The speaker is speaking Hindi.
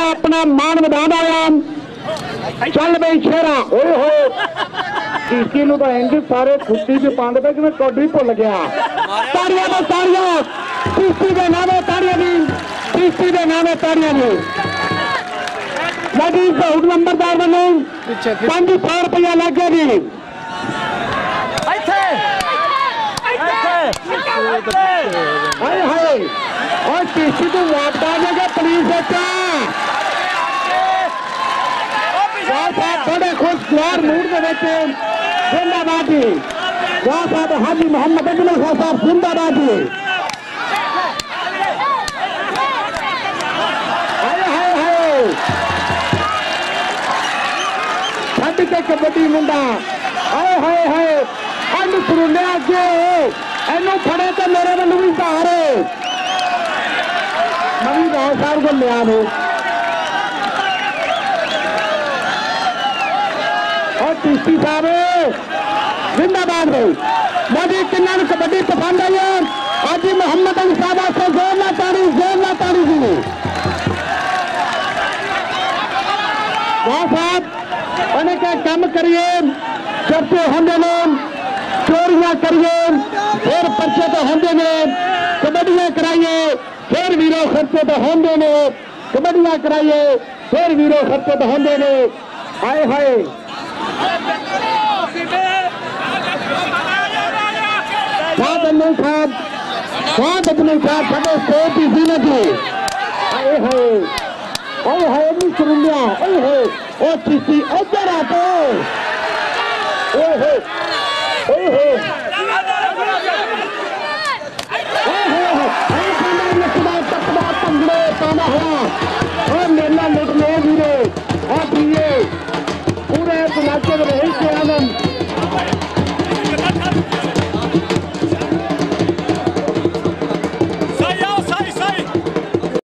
अपना मान बढ़ाना आया। चल बई शेरा ओए हो टीसी नु तो इंज सारे खुट्टी च पांदे पे कि कौडी भुल गया। ताड़ियां तो ताड़ियां टीसी दे नामे ताड़ियां दी टीसी दे नामे ताड़ियां दी लगी बहुत नंबरदार बने 500 रुपया लग गया जी। हाय हाय और टीसी को वापस आ जाएगा पुलिस बड़े खुशगवार मूड में जिंदाबाद जी। शाह साहब हाजी मोहम्मद अजमल खान साहब जिंदाबाद जी। हाय हाय हाय छड्ड के कबड्डी मुंडा हाय हाय हाय अंड सुरुले अगे एनू फड़े तो मेरे वालों भी धार नवी राव साहब को लिया नो और टीसी साहब जिंदाबाद भाई मोदी किन्ना कबड्डी पसंद आई है। हाजी मोहम्मद अली साहब से जोर ना ताड़ी जी साहब उन्हें क्या कम करिए चर्चे होंगे ने चोरियां करिए फिर पर्चे तो होंगे ने कबड्डियां कराइए फिर वीरो खर्चे तो होंगे ने कबड्डियां कराइए फिर वीरो खर्चे तो होंगे ने। हाय हाय साहब स्टेट की जीनत हाय हाय ओए हाय नहीं सुनिया ओए हो ओ टीसी इधर आते ओए हो ओए हो और मेला लुटने वीरे और पूरे इलाके में